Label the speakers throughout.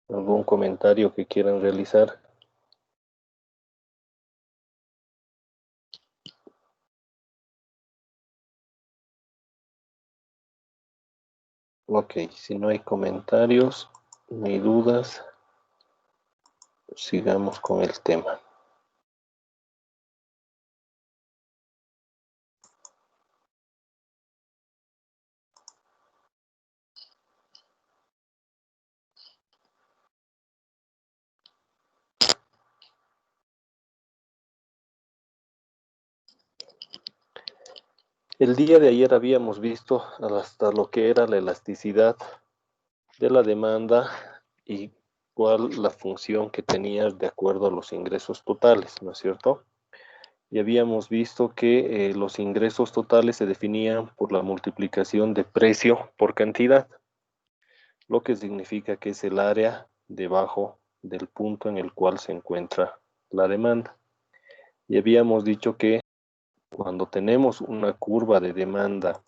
Speaker 1: ¿Algún comentario que quieran realizar? Ok, si no hay comentarios ni dudas, sigamos con el tema. El día de ayer habíamos visto hasta lo que era la elasticidad de la demanda y cuál la función que tenía de acuerdo a los ingresos totales, ¿no es cierto? Y habíamos visto que los ingresos totales se definían por la multiplicación de precio por cantidad, lo que significa que es el área debajo del punto en el cual se encuentra la demanda. Y habíamos dicho que cuando tenemos una curva de demanda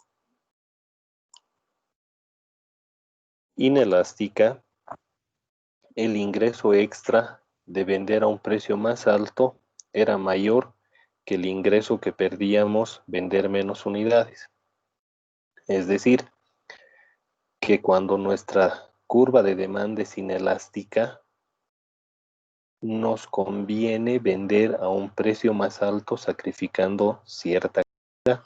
Speaker 1: inelástica, el ingreso extra de vender a un precio más alto era mayor que el ingreso que perdíamos vender menos unidades. Es decir, que cuando nuestra curva de demanda es inelástica, nos conviene vender a un precio más alto sacrificando cierta cantidad.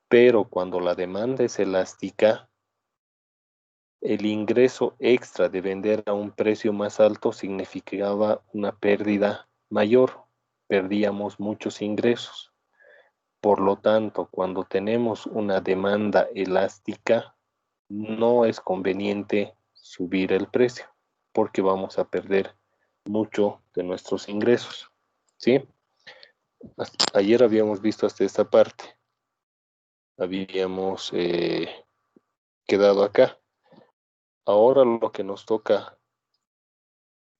Speaker 1: Pero cuando la demanda es elástica, el ingreso extra de vender a un precio más alto significaba una pérdida mayor. Perdíamos muchos ingresos. Por lo tanto, cuando tenemos una demanda elástica, no es conveniente subir el precio porque vamos a perder mucho de nuestros ingresos. ¿Sí? Ayer habíamos visto hasta esta parte. Habíamos quedado acá. Ahora lo que nos toca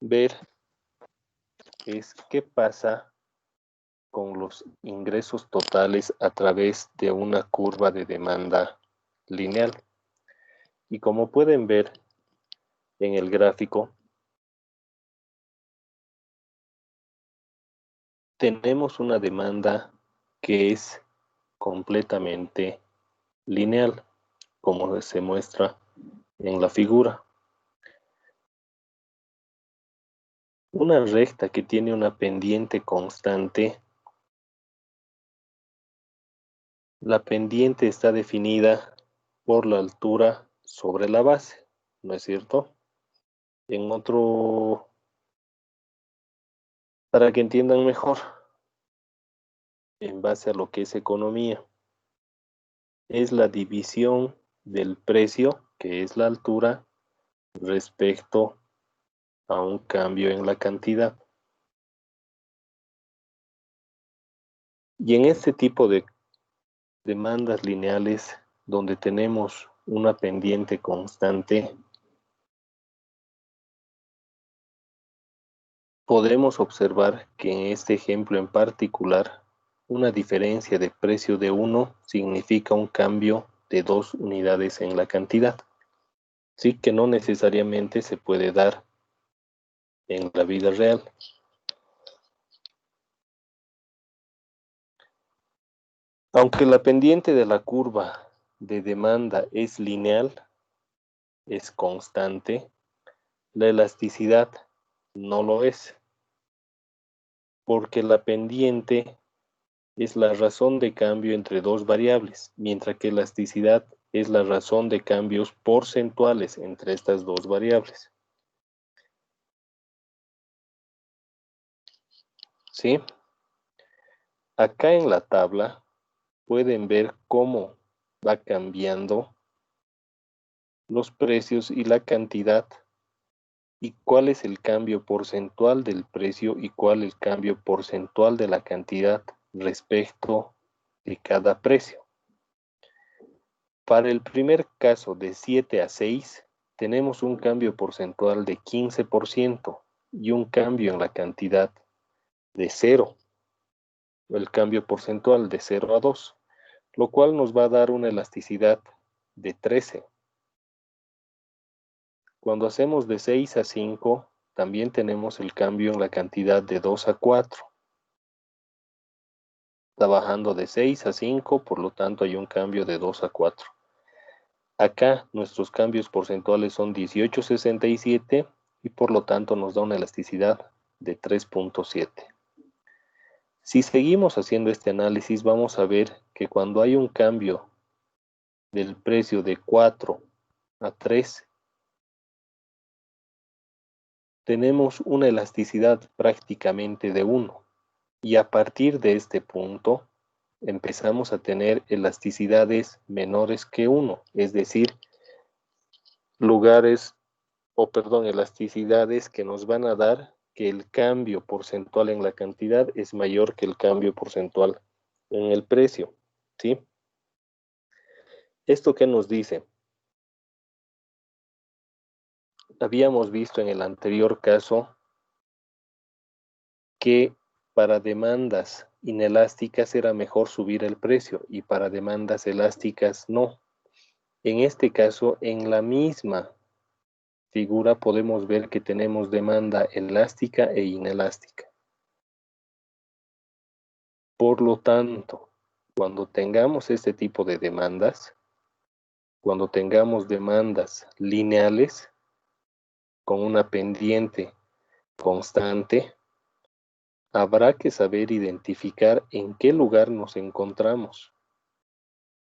Speaker 1: ver es qué pasa con los ingresos totales a través de una curva de demanda lineal. Y como pueden ver en el gráfico, tenemos una demanda que es completamente lineal, como se muestra en la figura. Una recta que tiene una pendiente constante. La pendiente está definida por la altura sobre la base, ¿no es cierto? En otro, para que entiendan mejor, en base a lo que es economía, es la división del precio, que es la altura, respecto a un cambio en la cantidad. Y en este tipo de demandas lineales, donde tenemos una pendiente constante, podremos observar que en este ejemplo en particular, una diferencia de precio de 1 significa un cambio de 2 unidades en la cantidad. Sí que no necesariamente se puede dar en la vida real. Aunque la pendiente de la curva de demanda es lineal, es constante, la elasticidad no lo es, porque la pendiente es la razón de cambio entre dos variables, mientras que elasticidad es la razón de cambios porcentuales entre estas dos variables. ¿Sí? Acá en la tabla pueden ver cómo va cambiando los precios y la cantidad y cuál es el cambio porcentual del precio y cuál el cambio porcentual de la cantidad respecto de cada precio. Para el primer caso de 7 a 6, tenemos un cambio porcentual de 15% y un cambio en la cantidad de 0, el cambio porcentual de 0 a 2, lo cual nos va a dar una elasticidad de 13. Cuando hacemos de 6 a 5, también tenemos el cambio en la cantidad de 2 a 4. Está bajando de 6 a 5, por lo tanto hay un cambio de 2 a 4. Acá nuestros cambios porcentuales son 18,67 y por lo tanto nos da una elasticidad de 3,7. Si seguimos haciendo este análisis, vamos a ver que cuando hay un cambio del precio de 4 a 3, tenemos una elasticidad prácticamente de 1. Y a partir de este punto, empezamos a tener elasticidades menores que 1, es decir, elasticidades que nos van a dar que el cambio porcentual en la cantidad es mayor que el cambio porcentual en el precio, ¿sí? ¿Esto qué nos dice? Habíamos visto en el anterior caso que para demandas inelásticas era mejor subir el precio y para demandas elásticas no. En este caso, en la misma figura podemos ver que tenemos demanda elástica e inelástica. Por lo tanto, cuando tengamos este tipo de demandas, cuando tengamos demandas lineales con una pendiente constante, habrá que saber identificar en qué lugar nos encontramos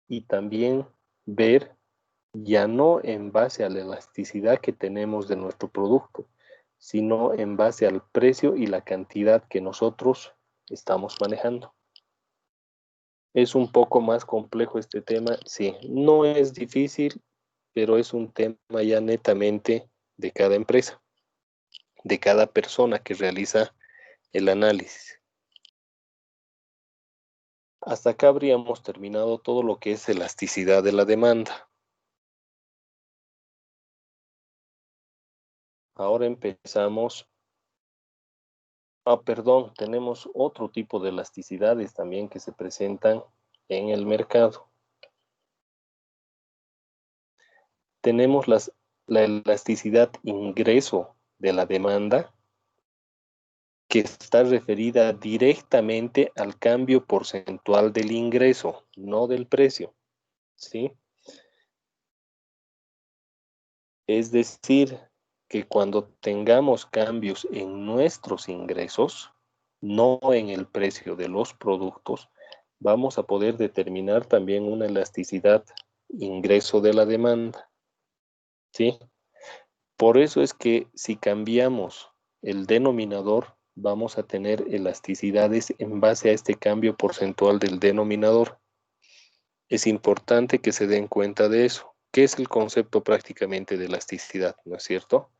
Speaker 1: y también ver ya no en base a la elasticidad que tenemos de nuestro producto, sino en base al precio y la cantidad que nosotros estamos manejando. ¿Es un poco más complejo este tema? Sí, no es difícil, pero es un tema ya netamente de cada empresa, de cada persona que realiza el análisis. Hasta acá habríamos terminado todo lo que es elasticidad de la demanda. Ahora empezamos. Perdón, tenemos otro tipo de elasticidades también que se presentan en el mercado. Tenemos la elasticidad ingreso de la demanda, que está referida directamente al cambio porcentual del ingreso, no del precio, ¿sí? Es decir, que cuando tengamos cambios en nuestros ingresos, no en el precio de los productos, vamos a poder determinar también una elasticidad ingreso de la demanda, ¿sí? Por eso es que si cambiamos el denominador, vamos a tener elasticidades en base a este cambio porcentual del denominador. Es importante que se den cuenta de eso. ¿Qué es el concepto prácticamente de elasticidad? ¿No es cierto?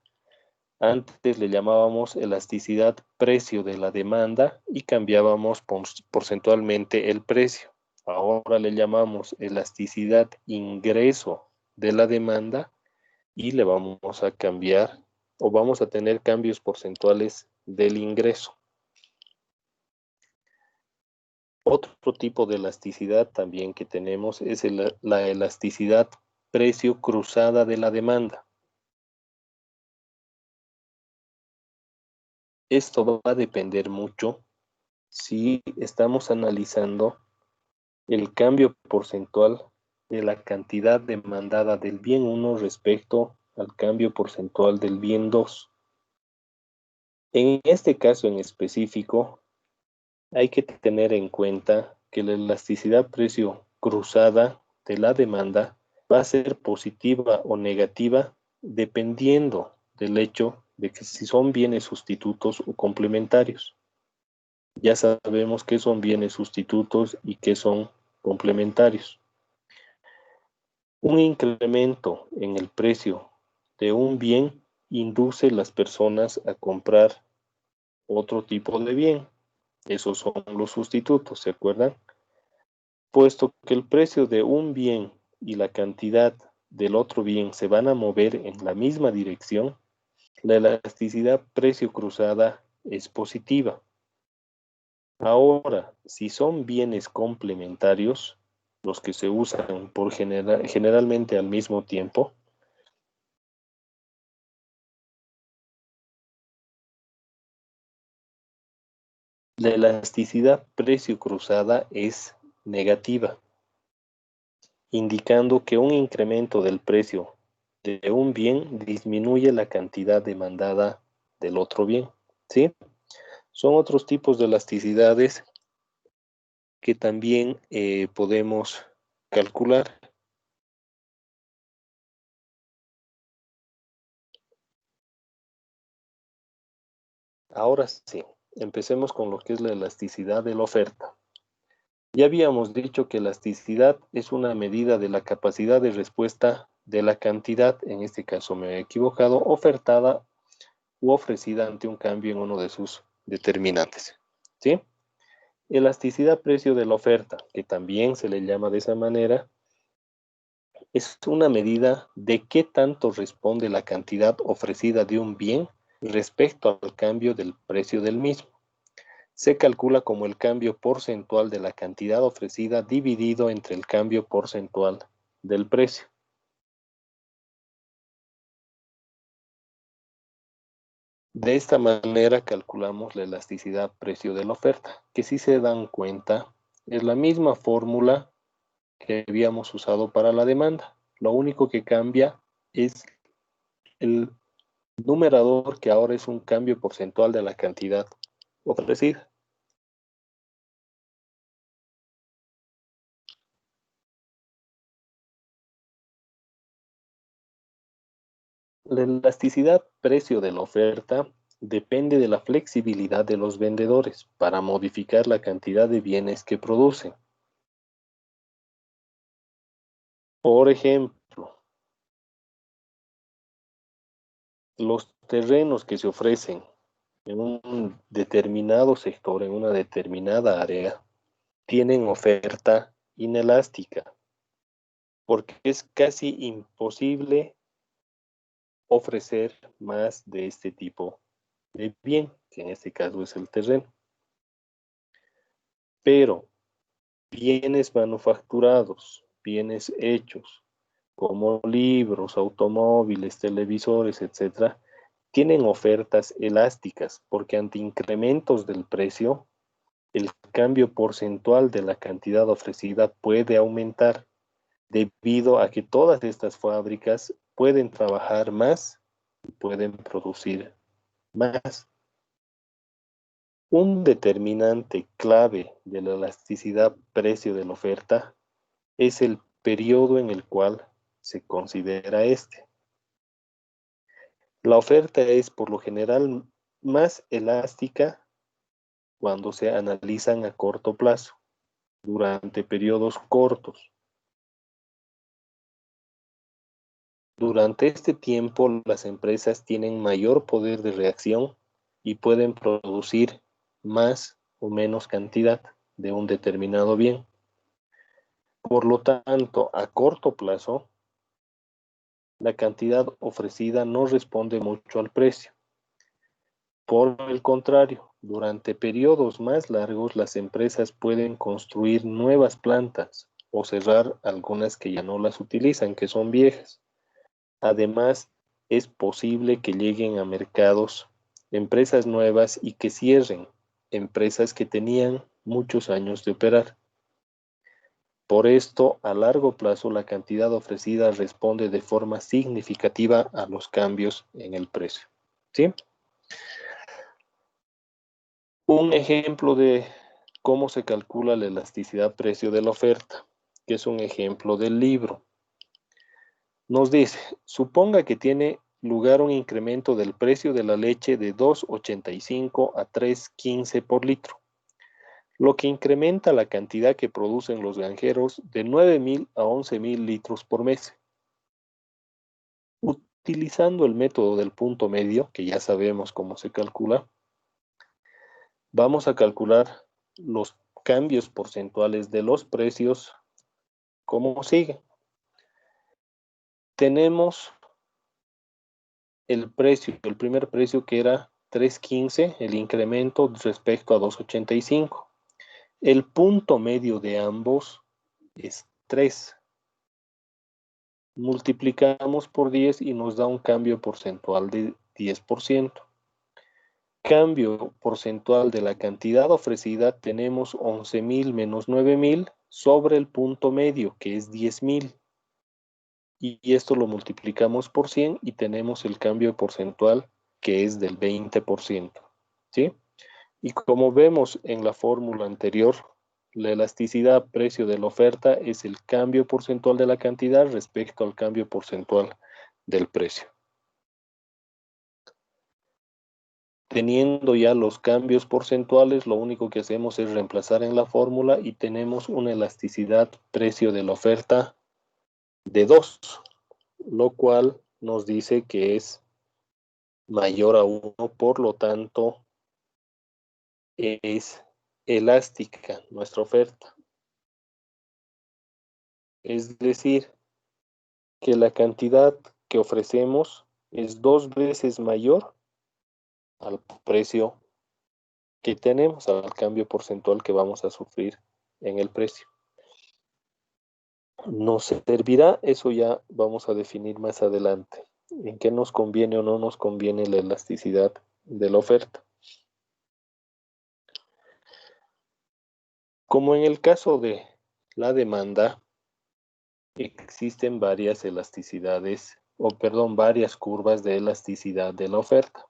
Speaker 1: Antes le llamábamos elasticidad precio de la demanda y cambiábamos porcentualmente el precio. Ahora le llamamos elasticidad ingreso de la demanda y le vamos a cambiar o vamos a tener cambios porcentuales del ingreso. Otro tipo de elasticidad también que tenemos es la elasticidad precio cruzada de la demanda. Esto va a depender mucho si estamos analizando el cambio porcentual de la cantidad demandada del bien 1 respecto al cambio porcentual del bien 2. En este caso en específico, hay que tener en cuenta que la elasticidad precio cruzada de la demanda va a ser positiva o negativa dependiendo del hecho de que si son bienes sustitutos o complementarios. Ya sabemos qué son bienes sustitutos y qué son complementarios. Un incremento en el precio de un bien induce a las personas a comprar otro tipo de bien. Esos son los sustitutos, ¿se acuerdan? Puesto que el precio de un bien y la cantidad del otro bien se van a mover en la misma dirección, la elasticidad precio cruzada es positiva. Ahora, si son bienes complementarios, los que se usan generalmente al mismo tiempo, La elasticidad precio cruzada es negativa, indicando que un incremento del precio de un bien disminuye la cantidad demandada del otro bien, ¿sí? Son otros tipos de elasticidades que también podemos calcular. Ahora sí, empecemos con lo que es la elasticidad de la oferta. Ya habíamos dicho que elasticidad es una medida de la capacidad de respuesta de la cantidad, en este caso me he equivocado, ofertada u ofrecida ante un cambio en uno de sus determinantes, ¿sí? Elasticidad precio de la oferta, que también se le llama de esa manera, es una medida de qué tanto responde la cantidad ofrecida de un bien respecto al cambio del precio del mismo. Se calcula como el cambio porcentual de la cantidad ofrecida dividido entre el cambio porcentual del precio. De esta manera calculamos la elasticidad precio de la oferta, que si se dan cuenta es la misma fórmula que habíamos usado para la demanda. Lo único que cambia es el numerador, que ahora es un cambio porcentual de la cantidad ofrecida. La elasticidad precio de la oferta depende de la flexibilidad de los vendedores para modificar la cantidad de bienes que producen. Por ejemplo, los terrenos que se ofrecen en un determinado sector, en una determinada área, tienen oferta inelástica, porque es casi imposible ofrecer más de este tipo de bien, que en este caso es el terreno. Pero bienes manufacturados, bienes hechos, como libros, automóviles, televisores, etcétera, tienen ofertas elásticas porque ante incrementos del precio, el cambio porcentual de la cantidad ofrecida puede aumentar debido a que todas estas fábricas pueden trabajar más y pueden producir más. Un determinante clave de la elasticidad precio de la oferta es el periodo en el cual se considera este. La oferta es por lo general más elástica cuando se analizan a corto plazo, durante periodos cortos. Durante este tiempo, las empresas tienen mayor poder de reacción y pueden producir más o menos cantidad de un determinado bien. Por lo tanto, a corto plazo, la cantidad ofrecida no responde mucho al precio. Por el contrario, durante periodos más largos, las empresas pueden construir nuevas plantas o cerrar algunas que ya no las utilizan, que son viejas. Además, es posible que lleguen a mercados empresas nuevas y que cierren empresas que tenían muchos años de operar. Por esto, a largo plazo, la cantidad ofrecida responde de forma significativa a los cambios en el precio. ¿Sí? Un ejemplo de cómo se calcula la elasticidad precio de la oferta, que es un ejemplo del libro. Nos dice, suponga que tiene lugar un incremento del precio de la leche de 2,85 a 3,15 por litro, lo que incrementa la cantidad que producen los granjeros de 9,000 a 11,000 litros por mes. Utilizando el método del punto medio, que ya sabemos cómo se calcula, vamos a calcular los cambios porcentuales de los precios como sigue. Tenemos el primer precio que era 3,15, el incremento respecto a 2,85. El punto medio de ambos es 3. Multiplicamos por 10 y nos da un cambio porcentual de 10%. cambio porcentual de la cantidad ofrecida, tenemos 11.000 menos 9.000 sobre el punto medio, que es 10.000. Y esto lo multiplicamos por 100 y tenemos el cambio porcentual, que es del 20%. ¿Sí? Y como vemos en la fórmula anterior, la elasticidad precio de la oferta es el cambio porcentual de la cantidad respecto al cambio porcentual del precio. Teniendo ya los cambios porcentuales, lo único que hacemos es reemplazar en la fórmula y tenemos una elasticidad precio de la oferta de 2, lo cual nos dice que es mayor a 1, por lo tanto es elástica nuestra oferta. Es decir, que la cantidad que ofrecemos es 2 veces mayor al precio que tenemos, al cambio porcentual que vamos a sufrir en el precio. ¿Nos servirá? Eso ya vamos a definir más adelante. ¿En qué nos conviene o no nos conviene la elasticidad de la oferta? Como en el caso de la demanda, existen varias elasticidades, varias curvas de elasticidad de la oferta.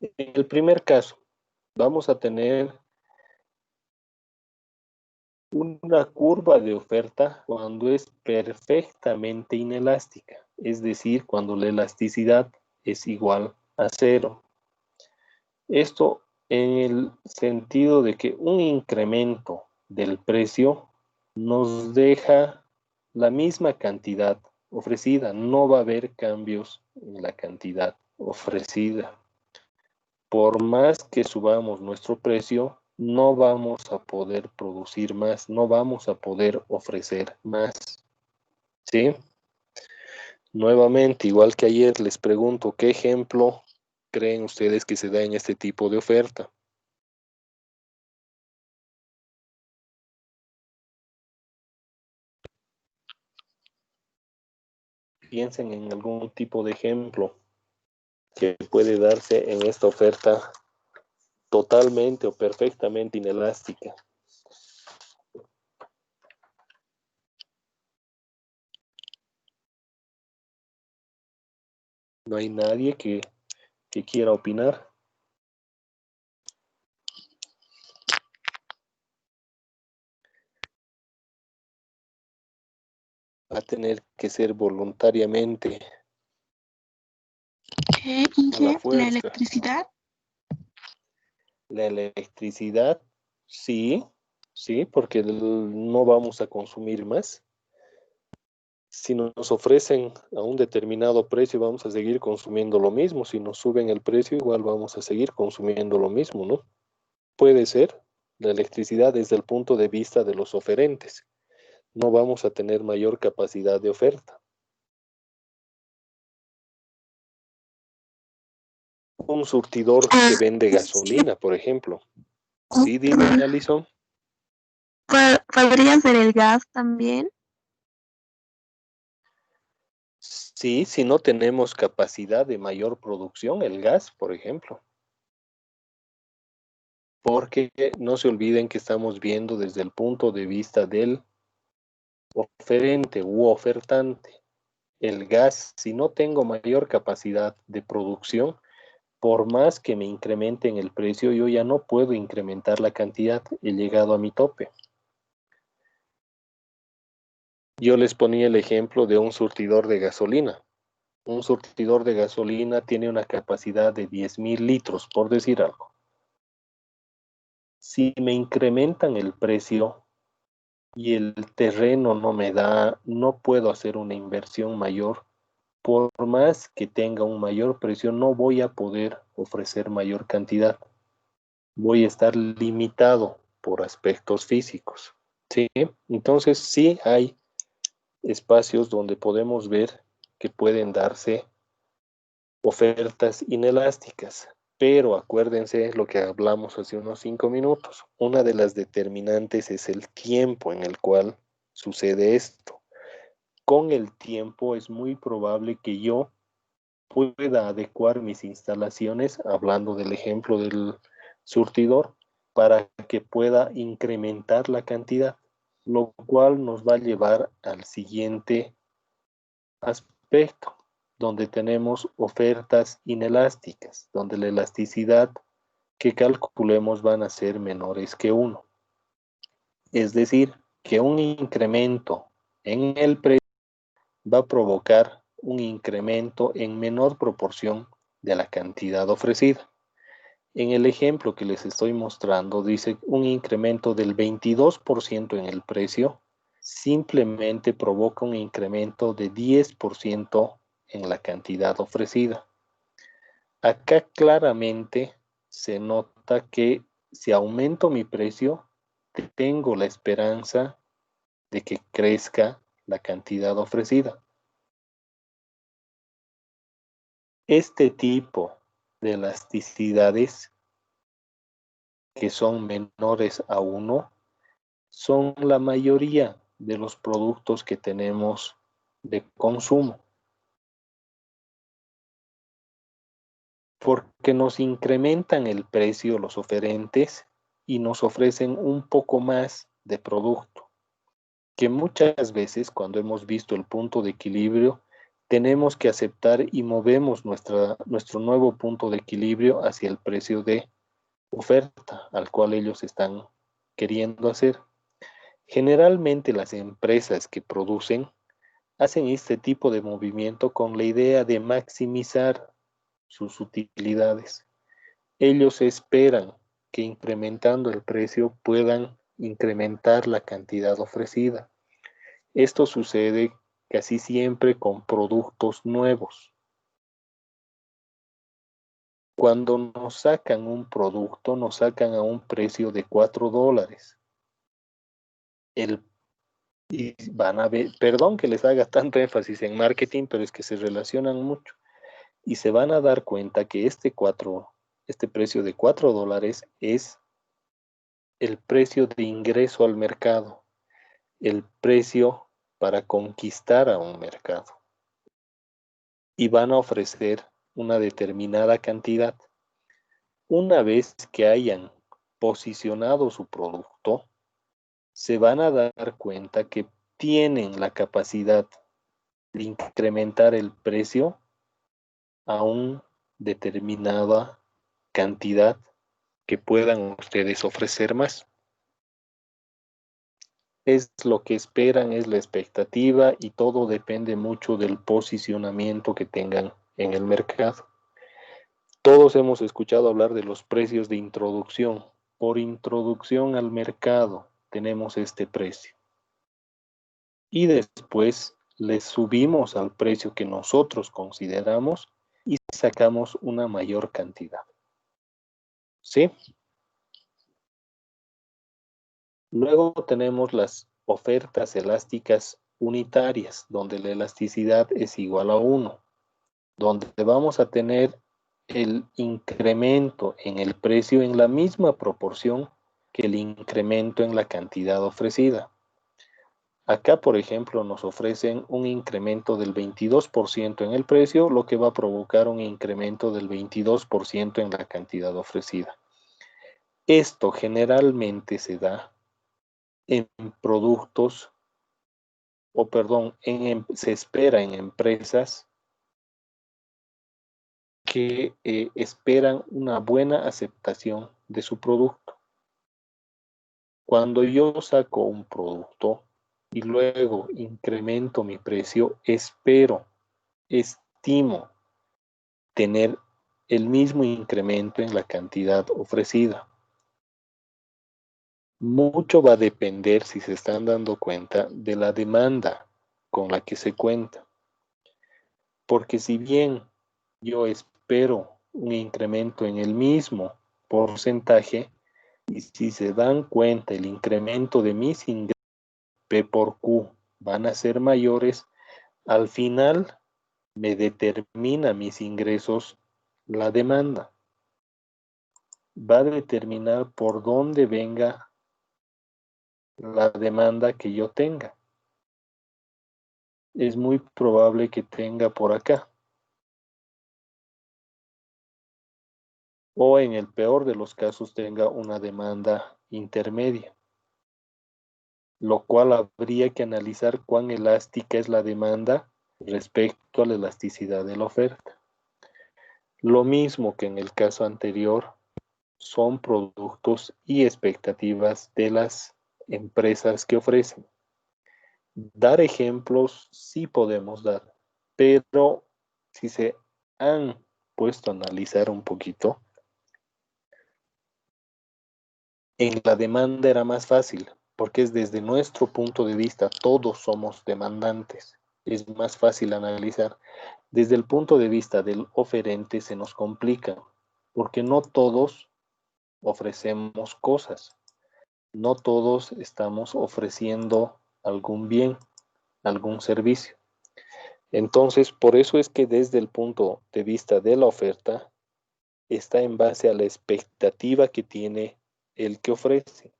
Speaker 1: En el primer caso, vamos a tener una curva de oferta cuando es perfectamente inelástica, es decir, cuando la elasticidad es igual a 0. Esto en el sentido de que un incremento del precio nos deja la misma cantidad ofrecida, no va a haber cambios en la cantidad ofrecida. Por más que subamos nuestro precio, no vamos a poder producir más, no vamos a poder ofrecer más. ¿Sí? Nuevamente, igual que ayer, les pregunto, ¿qué ejemplo creen ustedes que se da en este tipo de oferta? Piensen en algún tipo de ejemplo que puede darse en esta oferta totalmente o perfectamente inelástica. No hay nadie que quiera opinar. Va a tener que ser voluntariamente, a la
Speaker 2: Inge, la
Speaker 1: fuerza.
Speaker 2: electricidad.
Speaker 1: La electricidad, sí, porque no vamos a consumir más. Si nos ofrecen a un determinado precio, vamos a seguir consumiendo lo mismo. Si nos suben el precio, igual vamos a seguir consumiendo lo mismo, ¿no? Puede ser la electricidad desde el punto de vista de los oferentes. No vamos a tener mayor capacidad de oferta. Un surtidor que vende gasolina, por ejemplo. Sí, dime, Alison.
Speaker 2: ¿Podría ser el gas también?
Speaker 1: Sí, si no tenemos capacidad de mayor producción, el gas, por ejemplo. Porque no se olviden que estamos viendo desde el punto de vista del oferente u ofertante. El gas, si no tengo mayor capacidad de producción, por más que me incrementen el precio, yo ya no puedo incrementar la cantidad, he llegado a mi tope. Yo les ponía el ejemplo de un surtidor de gasolina. Un surtidor de gasolina tiene una capacidad de 10.000 litros, por decir algo. Si me incrementan el precio y el terreno no me da, no puedo hacer una inversión mayor, por más que tenga un mayor precio, no voy a poder ofrecer mayor cantidad. Voy a estar limitado por aspectos físicos. ¿Sí? Entonces sí hay espacios donde podemos ver que pueden darse ofertas inelásticas, pero acuérdense lo que hablamos hace unos 5 minutos. Una de las determinantes es el tiempo en el cual sucede esto. Con el tiempo es muy probable que yo pueda adecuar mis instalaciones, hablando del ejemplo del surtidor, para que pueda incrementar la cantidad, lo cual nos va a llevar al siguiente aspecto, donde tenemos ofertas inelásticas, donde la elasticidad que calculemos van a ser menores que 1. Es decir, que un incremento en el precio va a provocar un incremento en menor proporción de la cantidad ofrecida. En el ejemplo que les estoy mostrando, dice un incremento del 22% en el precio, simplemente provoca un incremento de 10% en la cantidad ofrecida. Acá claramente se nota que si aumento mi precio, tengo la esperanza de que crezca la cantidad ofrecida. Este tipo de elasticidades que son menores a 1 son la mayoría de los productos que tenemos de consumo, porque nos incrementan el precio los oferentes y nos ofrecen un poco más de producto, que muchas veces cuando hemos visto el punto de equilibrio, tenemos que aceptar y movemos nuestro nuevo punto de equilibrio hacia el precio de oferta al cual ellos están queriendo hacer. Generalmente las empresas que producen hacen este tipo de movimiento con la idea de maximizar sus utilidades. Ellos esperan que incrementando el precio puedan incrementar la cantidad ofrecida. Esto sucede casi siempre con productos nuevos. Cuando nos sacan un producto, nos sacan a un precio de $4. Y van a ver, perdón que les haga tanto énfasis en marketing, pero es que se relacionan mucho. Y se van a dar cuenta que este precio de $4 es el precio de ingreso al mercado, el precio para conquistar a un mercado. Y van a ofrecer una determinada cantidad. Una vez que hayan posicionado su producto, se van a dar cuenta que tienen la capacidad de incrementar el precio a una determinada cantidad que puedan ustedes ofrecer más. Es lo que esperan, es la expectativa y todo depende mucho del posicionamiento que tengan en el mercado. Todos hemos escuchado hablar de los precios de introducción. Por introducción al mercado tenemos este precio. Y después le subimos al precio que nosotros consideramos y sacamos una mayor cantidad. ¿Sí? Luego tenemos las ofertas elásticas unitarias, donde la elasticidad es igual a 1, donde vamos a tener el incremento en el precio en la misma proporción que el incremento en la cantidad ofrecida. Acá, por ejemplo, nos ofrecen un incremento del 22% en el precio, lo que va a provocar un incremento del 22% en la cantidad ofrecida. Esto generalmente se da en productos, se espera en empresas que esperan una buena aceptación de su producto. Cuando yo saco un producto y luego incremento mi precio, estimo tener el mismo incremento en la cantidad ofrecida. Mucho va a depender, si se están dando cuenta, de la demanda con la que se cuenta. Porque si bien yo espero un incremento en el mismo porcentaje, y si se dan cuenta el incremento de mis ingresos P por Q van a ser mayores, al final me determina mis ingresos la demanda. Va a determinar por dónde venga la demanda que yo tenga. Es muy probable que tenga por acá. o en el peor de los casos tenga una demanda intermedia, lo cual habría que analizar cuán elástica es la demanda respecto a la elasticidad de la oferta. Lo mismo que en el caso anterior, son productos y expectativas de las empresas que ofrecen. Dar ejemplos sí podemos dar, pero si se han puesto a analizar un poquito, en la demanda era más fácil, porque es desde nuestro punto de vista, todos somos demandantes. Es más fácil analizar. Desde el punto de vista del oferente se nos complica, porque no todos ofrecemos cosas, no todos estamos ofreciendo algún bien, algún servicio. Entonces, por eso es que desde el punto de vista de la oferta, está en base a la expectativa que tiene el que ofrece.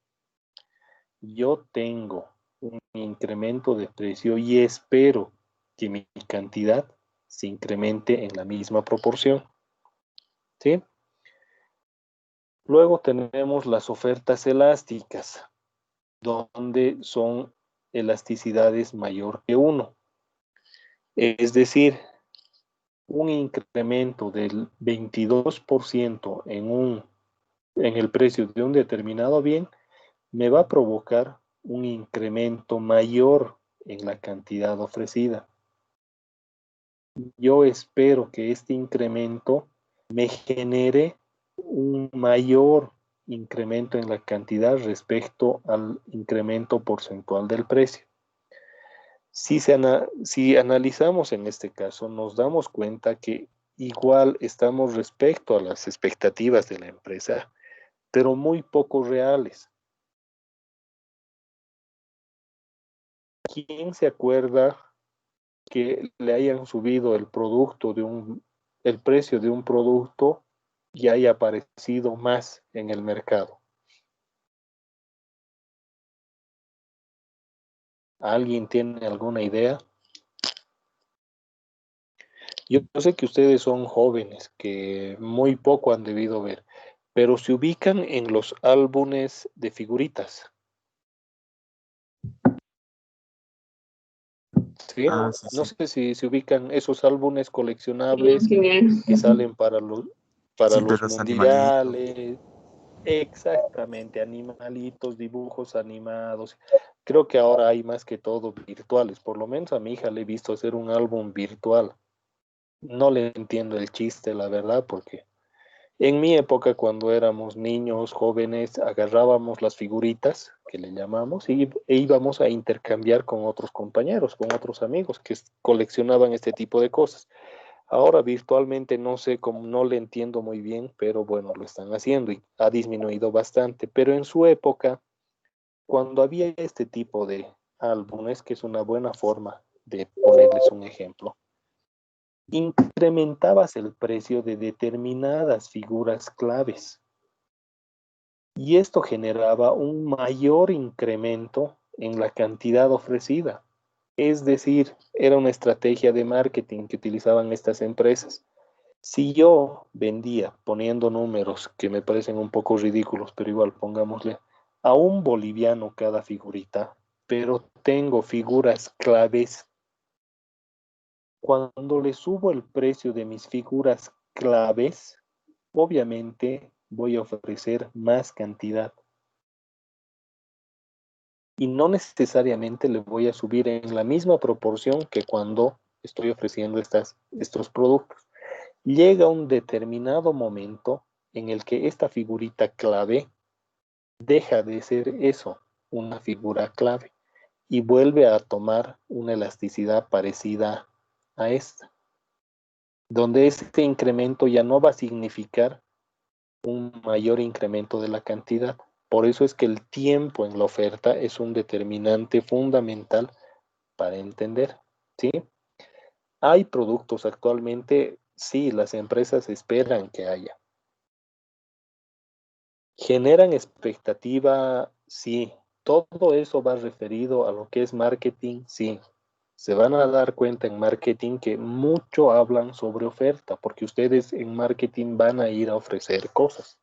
Speaker 1: Yo tengo un incremento de precio y espero que mi cantidad se incremente en la misma proporción. ¿Sí? Luego tenemos las ofertas elásticas, donde son elasticidades mayor que 1. Es decir, un incremento del 22% en el precio de un determinado bien me va a provocar un incremento mayor en la cantidad ofrecida. Yo espero que este incremento me genere un mayor incremento en la cantidad respecto al incremento porcentual del precio. Si analizamos en este caso, nos damos cuenta que igual estamos respecto a las expectativas de la empresa, pero muy poco reales. ¿Quién se acuerda que le hayan subido el precio de un producto y haya aparecido más en el mercado? ¿Alguien tiene alguna idea? Yo sé que ustedes son jóvenes, que muy poco han debido ver, pero se ubican en los álbumes de figuritas, ¿sí?
Speaker 2: Ah, sí,
Speaker 1: No
Speaker 2: sí.
Speaker 1: sé si se ubican esos álbumes coleccionables que salen para
Speaker 2: Sí, de
Speaker 1: los
Speaker 2: los animalitos.
Speaker 1: mundiales. Exactamente, animalitos, dibujos animados. Creo que ahora hay más que todo virtuales. Por lo menos a mi hija le he visto hacer un álbum virtual. No le entiendo el chiste, la verdad, porque en mi época, cuando éramos niños, jóvenes, agarrábamos las figuritas, que le llamamos, e íbamos a intercambiar con otros compañeros, con otros amigos que coleccionaban este tipo de cosas. Ahora virtualmente no sé cómo, no le entiendo muy bien, pero bueno, lo están haciendo y ha disminuido bastante. Pero en su época, cuando había este tipo de álbumes, que es una buena forma de ponerles un ejemplo, incrementabas el precio de determinadas figuras claves y esto generaba un mayor incremento en la cantidad ofrecida. Es decir, era una estrategia de marketing que utilizaban estas empresas. Si yo vendía, poniendo números que me parecen un poco ridículos, pero igual pongámosle a un boliviano cada figurita, pero tengo figuras claves, cuando le subo el precio de mis figuras claves, obviamente voy a ofrecer más cantidad y no necesariamente le voy a subir en la misma proporción que cuando estoy ofreciendo estos productos. Llega un determinado momento en el que esta figurita clave deja de ser eso, una figura clave, y vuelve a tomar una elasticidad parecida a esta, donde este incremento ya no va a significar un mayor incremento de la cantidad. Por eso es que el tiempo en la oferta es un determinante fundamental para entender, ¿sí? Hay productos actualmente, sí, las empresas esperan que haya. Generan expectativa, sí. Todo eso va referido a lo que es marketing, sí. Se van a dar cuenta en marketing que mucho hablan sobre oferta, porque ustedes en marketing van a ir a ofrecer cosas.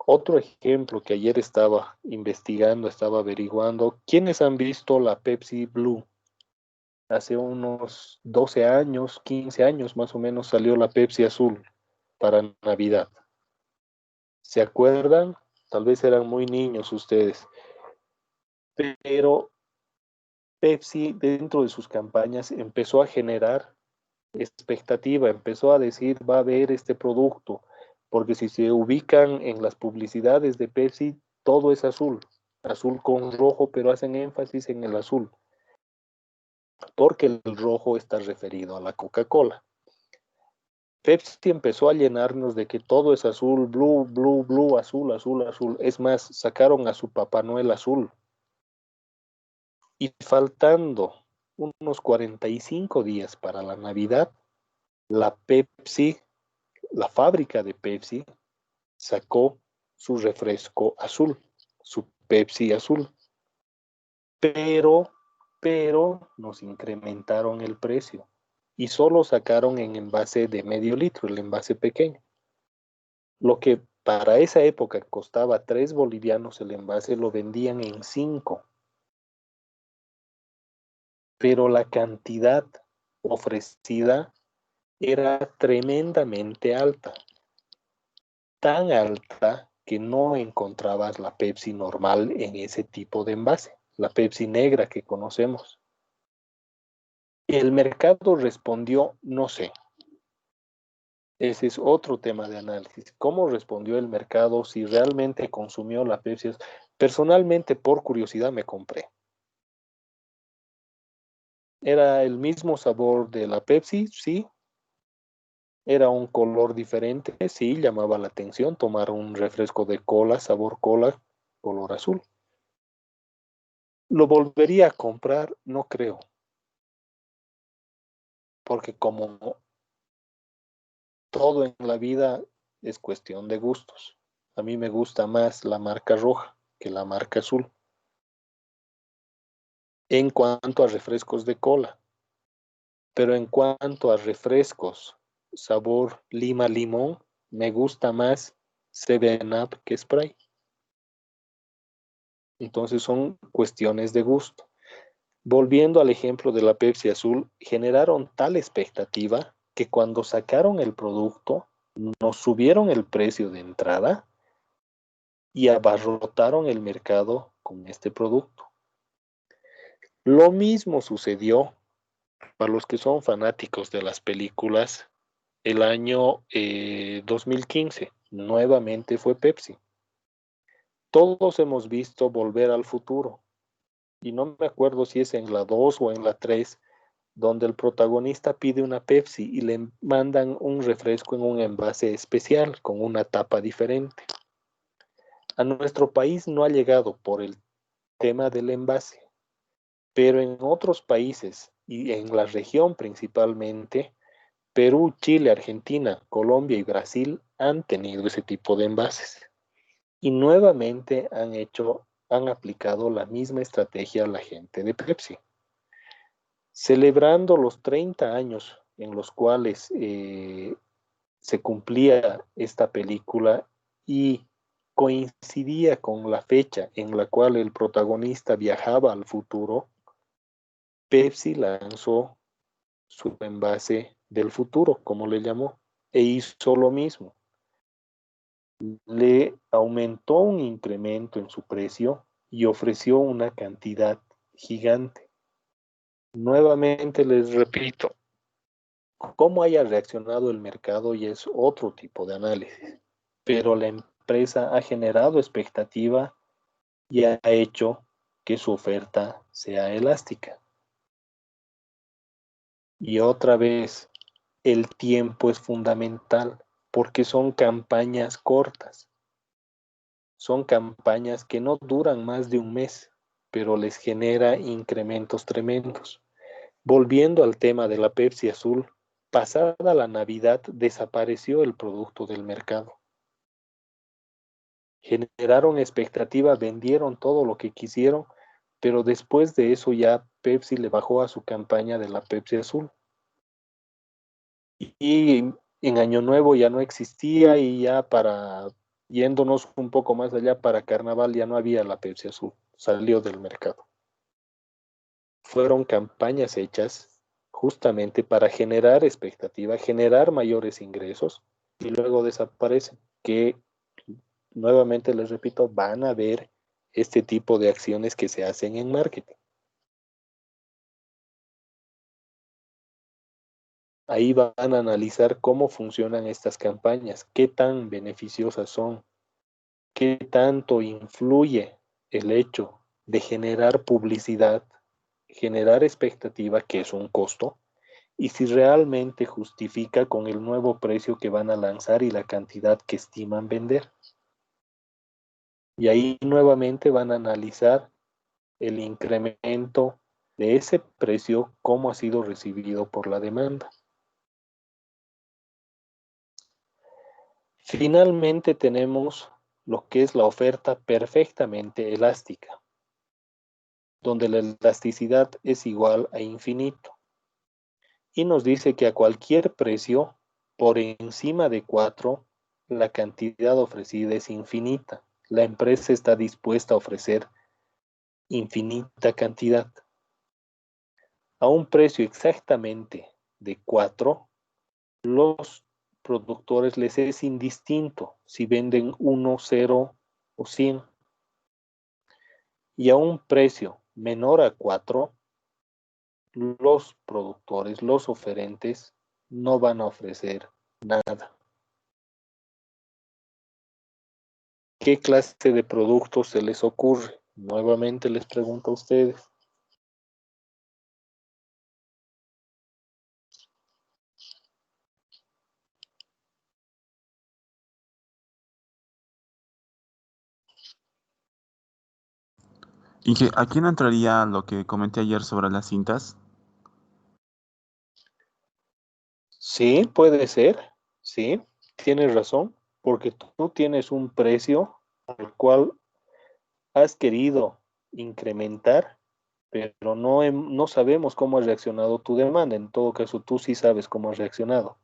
Speaker 1: Otro ejemplo que ayer estaba investigando, estaba averiguando, ¿quiénes han visto la Pepsi Blue? Hace unos 12 años, 15 años más o menos salió la Pepsi Azul para Navidad. ¿Se acuerdan? Tal vez eran muy niños ustedes, pero Pepsi dentro de sus campañas empezó a generar expectativa, empezó a decir va a haber este producto, porque si se ubican en las publicidades de Pepsi, todo es azul, azul con rojo, pero hacen énfasis en el azul, porque el rojo está referido a la Coca-Cola. Pepsi empezó a llenarnos de que todo es azul, blue, blue, blue, azul, azul, azul. Es más, sacaron a su Papá Noel azul. Y faltando unos 45 días para la Navidad, la Pepsi, la fábrica de Pepsi, sacó su refresco azul, su Pepsi azul. Pero, nos incrementaron el precio y solo sacaron en envase de medio litro, el envase pequeño. Lo que para esa época costaba 3 bolivianos el envase, lo vendían en 5. Pero la cantidad ofrecida era tremendamente alta. Tan alta que no encontrabas la Pepsi normal en ese tipo de envase, la Pepsi negra que conocemos. El mercado respondió, no sé. Ese es otro tema de análisis. ¿Cómo respondió el mercado? Si realmente consumió la Pepsi. Personalmente, por curiosidad, me compré. Era el mismo sabor de la Pepsi, sí. Era un color diferente, sí, llamaba la atención tomar un refresco de cola, sabor cola, color azul. ¿Lo volvería a comprar? No creo, porque como todo en la vida es cuestión de gustos. A mí me gusta más la marca roja que la marca azul. En cuanto a refrescos de cola, pero en cuanto a refrescos sabor lima limón, me gusta más 7-Up que Sprite. Entonces son cuestiones de gusto. Volviendo al ejemplo de la Pepsi Azul, generaron tal expectativa que cuando sacaron el producto, nos subieron el precio de entrada y abarrotaron el mercado con este producto. Lo mismo sucedió para los que son fanáticos de las películas el año 2015. Nuevamente fue Pepsi. Todos hemos visto Volver al Futuro y no me acuerdo si es en la 2 o en la 3 donde el protagonista pide una Pepsi y le mandan un refresco en un envase especial con una tapa diferente. A nuestro país no ha llegado por el tema del envase, pero en otros países y en la región principalmente, Perú, Chile, Argentina, Colombia y Brasil han tenido ese tipo de envases. Y nuevamente han aplicado la misma estrategia a la gente de Pepsi. Celebrando los 30 años en los cuales se cumplía esta película y coincidía con la fecha en la cual el protagonista viajaba al futuro, Pepsi lanzó su envase del futuro, como le llamó, e hizo lo mismo. Le aumentó un incremento en su precio y ofreció una cantidad gigante. Nuevamente les repito, cómo haya reaccionado el mercado y es otro tipo de análisis, pero la empresa ha generado expectativa y ha hecho que su oferta sea elástica. Y otra vez, el tiempo es fundamental porque son campañas cortas, son campañas que no duran más de un mes, pero les genera incrementos tremendos. Volviendo al tema de la Pepsi Azul, pasada la Navidad desapareció el producto del mercado. Generaron expectativa, vendieron todo lo que quisieron, pero después de eso ya Pepsi le bajó a su campaña de la Pepsi Azul. Y en Año Nuevo ya no existía y ya yéndonos un poco más allá, para Carnaval ya no había la Pepsi Azul, salió del mercado. Fueron campañas hechas justamente para generar expectativa, generar mayores ingresos y luego desaparecen, que nuevamente les repito, van a ver este tipo de acciones que se hacen en marketing. Ahí van a analizar cómo funcionan estas campañas, qué tan beneficiosas son, qué tanto influye el hecho de generar publicidad, generar expectativa, que es un costo, y si realmente justifica con el nuevo precio que van a lanzar y la cantidad que estiman vender. Y ahí nuevamente van a analizar el incremento de ese precio, cómo ha sido recibido por la demanda. Finalmente tenemos lo que es la oferta perfectamente elástica, donde la elasticidad es igual a infinito. Y nos dice que a cualquier precio por encima de 4, la cantidad ofrecida es infinita. La empresa está dispuesta a ofrecer infinita cantidad. A un precio exactamente de 4, los productores les es indistinto si venden 1, 0 o 100. Y a un precio menor a 4, los productores, los oferentes, no van a ofrecer nada. ¿Qué clase de productos se les ocurre? Nuevamente les pregunto a ustedes.
Speaker 2: Inge, ¿aquí no entraría lo que comenté ayer sobre las cintas?
Speaker 1: Sí, puede ser, sí, tienes razón, porque tú tienes un precio al cual has querido incrementar, pero no sabemos cómo ha reaccionado tu demanda. En todo caso, tú sí sabes cómo has reaccionado.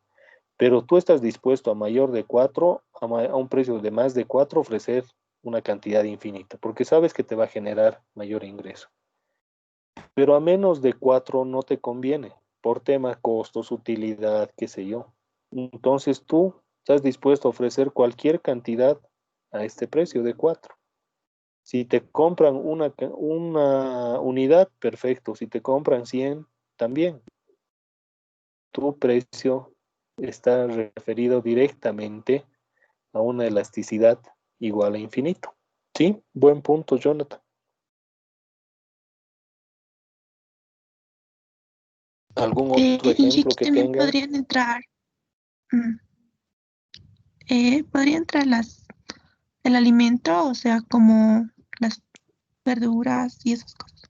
Speaker 1: Pero tú estás dispuesto a mayor de 4, a un precio de más de 4, ofrecer una cantidad infinita, porque sabes que te va a generar mayor ingreso. Pero a menos de 4 no te conviene, por tema costos, utilidad, qué sé yo. Entonces tú estás dispuesto a ofrecer cualquier cantidad a este precio de 4. Si te compran una unidad, perfecto. Si te compran 100, también. Tu precio está referido directamente a una elasticidad igual a infinito. Sí, buen punto, Jonathan. ¿Algún otro
Speaker 3: Inge,
Speaker 1: ejemplo
Speaker 3: aquí
Speaker 1: que
Speaker 3: también
Speaker 1: tengan?
Speaker 3: mm, podría entrar el alimento, o sea, como las verduras y esas cosas.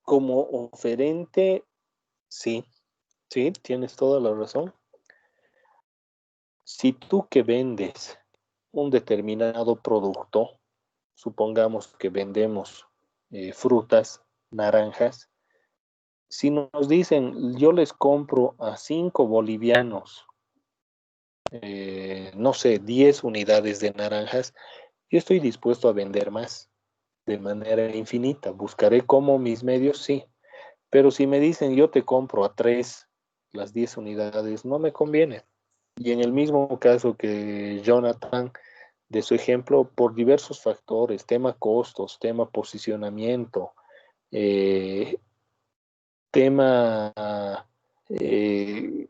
Speaker 1: Como oferente, sí, sí, tienes toda la razón. Si tú que vendes un determinado producto, supongamos que vendemos frutas, naranjas, si nos dicen, yo les compro a 5 bolivianos, no sé, 10 unidades de naranjas, yo estoy dispuesto a vender más de manera infinita. Buscaré cómo mis medios, sí. Pero si me dicen, yo te compro a 3 las 10 unidades, no me conviene. Y en el mismo caso que Jonathan, de su ejemplo, por diversos factores, tema costos, tema posicionamiento, eh, tema,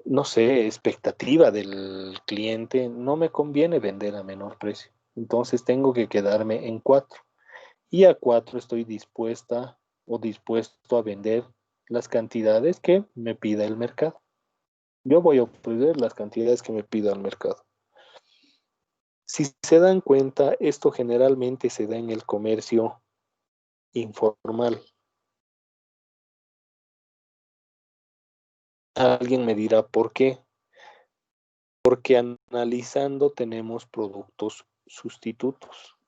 Speaker 1: no sé, expectativa del cliente, no me conviene vender a menor precio. Entonces tengo que quedarme en 4. Y a 4 estoy dispuesta o dispuesto a vender las cantidades que me pida el mercado. Yo voy a ofrecer las cantidades que me pida el mercado. Si se dan cuenta, esto generalmente se da en el comercio informal. Alguien me dirá por qué. Porque analizando tenemos productos sustitutos.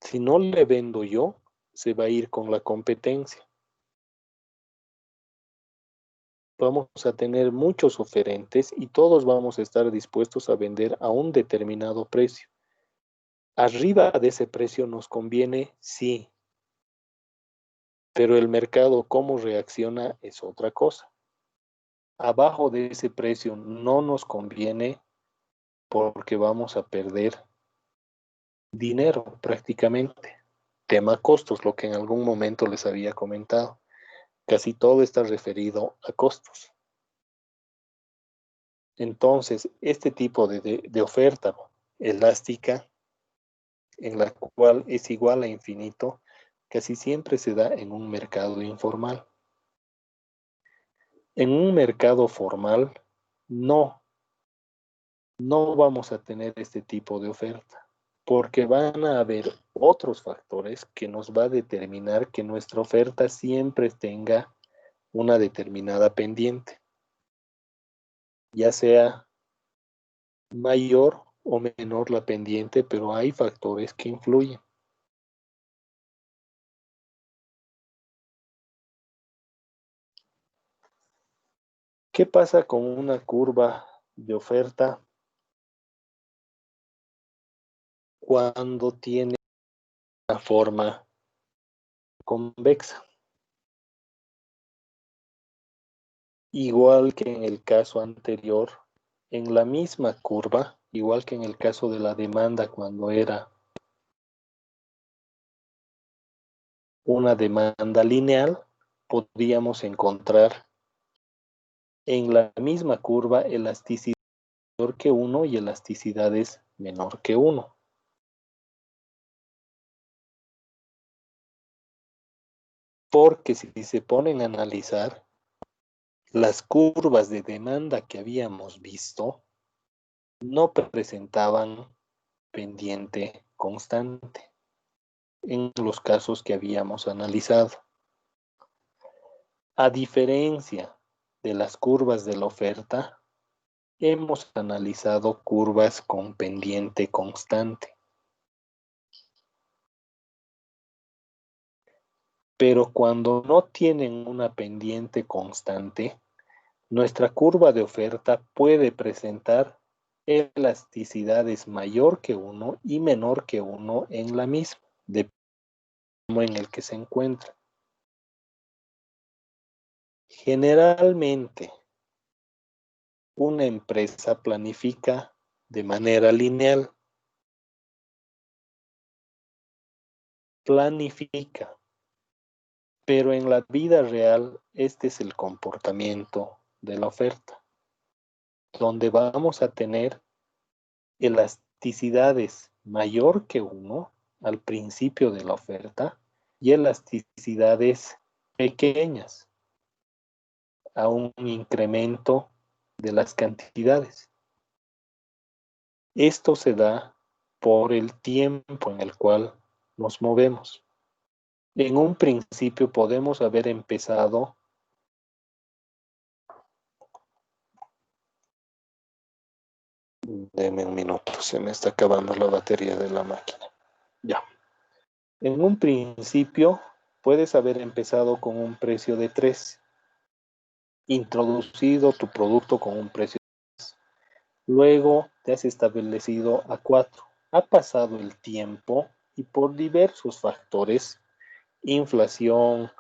Speaker 1: Si no le vendo yo, se va a ir con la competencia. Vamos a tener muchos oferentes y todos vamos a estar dispuestos a vender a un determinado precio. Arriba de ese precio nos conviene, sí, pero el mercado cómo reacciona es otra cosa. Abajo de ese precio no nos conviene porque vamos a perder dinero prácticamente. Tema costos, lo que en algún momento les había comentado. Casi todo está referido a costos. Entonces, este tipo de oferta elástica, en la cual es igual a infinito, casi siempre se da en un mercado informal. En un mercado formal, no vamos a tener este tipo de oferta, porque van a haber otros factores que nos va a determinar que nuestra oferta siempre tenga una determinada pendiente, ya sea mayor o menor la pendiente, pero hay factores que influyen. ¿Qué pasa con una curva de oferta cuando tiene una forma convexa? Igual que en el caso anterior, en la misma curva, igual que en el caso de la demanda cuando era una demanda lineal, podríamos encontrar en la misma curva elasticidad mayor que 1 y elasticidades menor que 1. Porque si se ponen a analizar las curvas de demanda que habíamos visto, no presentaban pendiente constante en los casos que habíamos analizado. A diferencia de las curvas de la oferta, hemos analizado curvas con pendiente constante. Pero cuando no tienen una pendiente constante, nuestra curva de oferta puede presentar elasticidades mayor que 1 y menor que 1 en la misma, dependiendo en el que se encuentra. Generalmente, una empresa planifica de manera lineal. Planifica, pero en la vida real este es el comportamiento de la oferta, donde vamos a tener elasticidades mayor que 1 al principio de la oferta y elasticidades pequeñas a un incremento de las cantidades. Esto se da por el tiempo en el cual nos movemos. En un principio podemos haber empezado Deme un minuto, se me está acabando la batería de la máquina. Ya. En un principio puedes haber empezado con un precio de 3, introducido tu producto con un precio de 3. Luego te has establecido a 4. Ha pasado el tiempo y por diversos factores, inflación,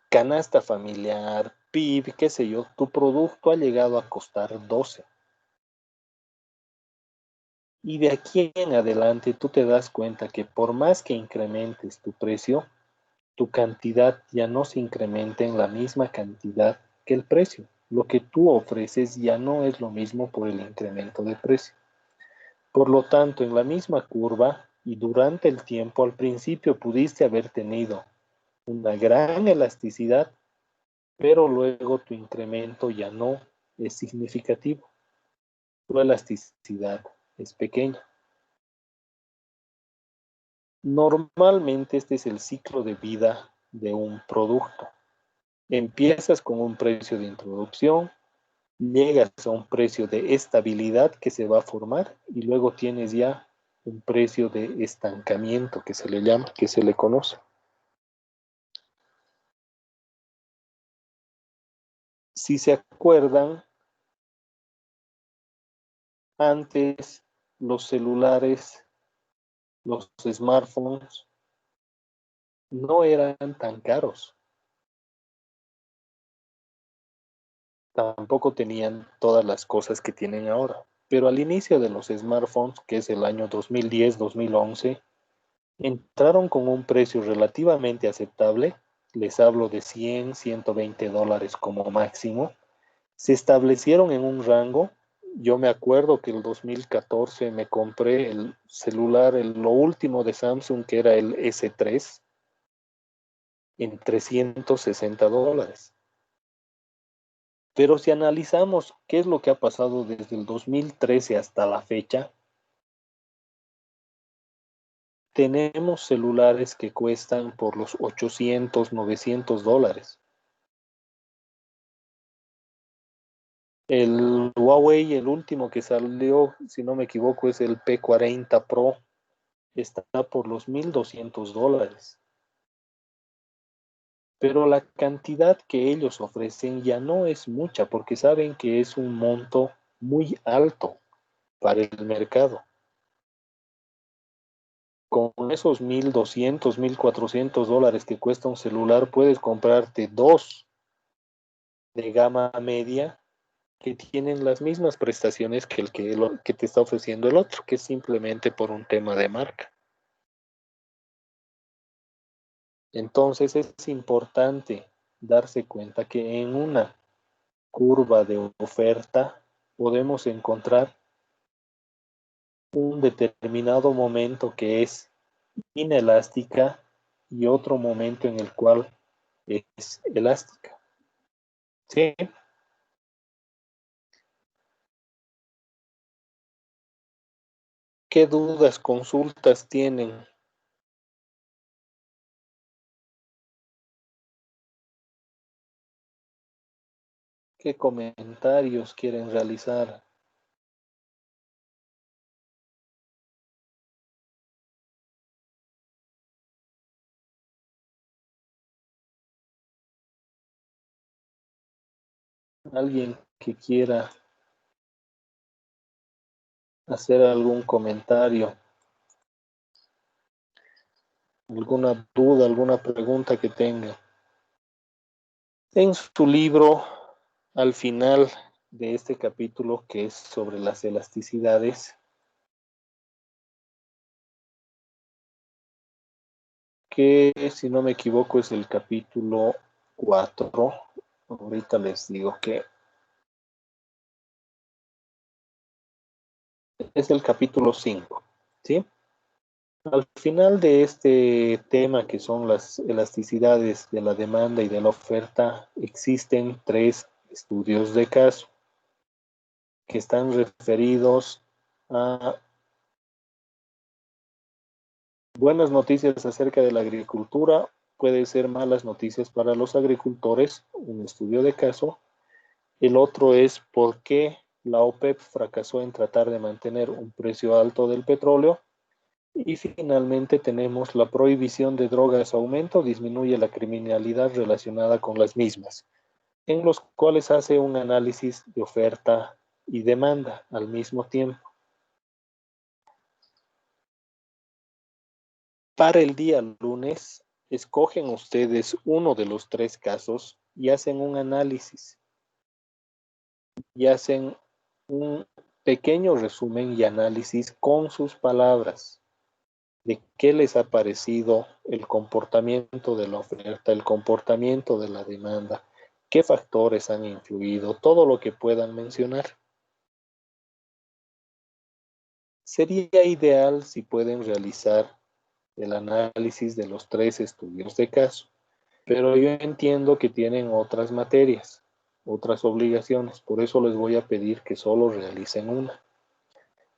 Speaker 1: canasta familiar, PIB, qué sé yo, tu producto ha llegado a costar 12. Y de aquí en adelante tú te das cuenta que por más que incrementes tu precio, tu cantidad ya no se incrementa en la misma cantidad que el precio. Lo que tú ofreces ya no es lo mismo por el incremento de precio. Por lo tanto, en la misma curva y durante el tiempo, al principio pudiste haber tenido una gran elasticidad, pero luego tu incremento ya no es significativo. Tu elasticidad es pequeña. Normalmente este es el ciclo de vida de un producto. Empiezas con un precio de introducción, llegas a un precio de estabilidad que se va a formar y luego tienes ya un precio de estancamiento que se le llama, que se le conoce. Si se acuerdan, antes los celulares, los smartphones, no eran tan caros. Tampoco tenían todas las cosas que tienen ahora. Pero al inicio de los smartphones, que es el año 2010-2011, entraron con un precio relativamente aceptable. Les hablo de 100, 120 dólares como máximo. Se establecieron en un rango. Yo me acuerdo que el 2014 me compré el celular, lo último de Samsung, que era el S3, en 360 dólares. Pero si analizamos qué es lo que ha pasado desde el 2013 hasta la fecha, tenemos celulares que cuestan por los 800, 900 dólares. El Huawei, el último que salió, si no me equivoco, es el P40 Pro. Está por los 1.200 dólares. Pero la cantidad que ellos ofrecen ya no es mucha porque saben que es un monto muy alto para el mercado. Con esos 1.200, 1.400 dólares que cuesta un celular, puedes comprarte dos de gama media que tienen las mismas prestaciones que el que te está ofreciendo el otro, que es simplemente por un tema de marca. Entonces es importante darse cuenta que en una curva de oferta podemos encontrar un determinado momento que es inelástica y otro momento en el cual es elástica. ¿Sí? ¿Qué dudas, consultas tienen? ¿Qué comentarios quieren realizar? ¿Alguien que quiera hacer algún comentario? ¿Alguna duda, alguna pregunta que tenga? En su libro, al final de este capítulo, que es sobre las elasticidades, que si no me equivoco es el capítulo 4. Ahorita les digo que es el capítulo 5, ¿sí? Al final de este tema, que son las elasticidades de la demanda y de la oferta, existen 3 estudios de caso que están referidos a buenas noticias acerca de la agricultura, puede ser malas noticias para los agricultores, un estudio de caso. El otro es por qué la OPEP fracasó en tratar de mantener un precio alto del petróleo. Y finalmente tenemos la prohibición de drogas aumento, disminuye la criminalidad relacionada con las mismas, en los cuales hace un análisis de oferta y demanda al mismo tiempo. Para el día lunes, escogen ustedes uno de los 3 casos y hacen un análisis y hacen un pequeño resumen y análisis con sus palabras de qué les ha parecido el comportamiento de la oferta, el comportamiento de la demanda, qué factores han influido, todo lo que puedan mencionar. Sería ideal si pueden realizar el análisis de los 3 estudios de caso, pero yo entiendo que tienen otras materias, otras obligaciones, por eso les voy a pedir que solo realicen una.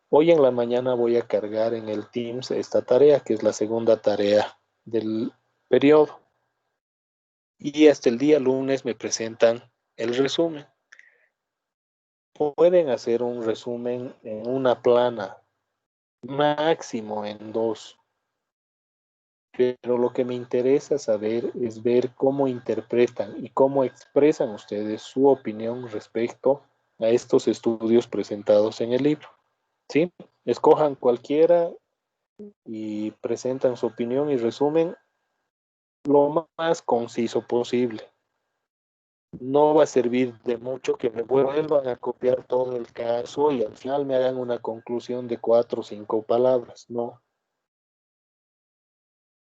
Speaker 1: Hoy en la mañana voy a cargar en el Teams esta tarea, que es la segunda tarea del periodo. Y hasta el día lunes me presentan el resumen. Pueden hacer un resumen en una plana máximo en 2. Pero lo que me interesa saber es ver cómo interpretan y cómo expresan ustedes su opinión respecto a estos estudios presentados en el libro. ¿Sí? Escojan cualquiera y presentan su opinión y resumen lo más conciso posible. No va a servir de mucho que me vuelvan a copiar todo el caso y al final me hagan una conclusión de 4 o 5 palabras. No.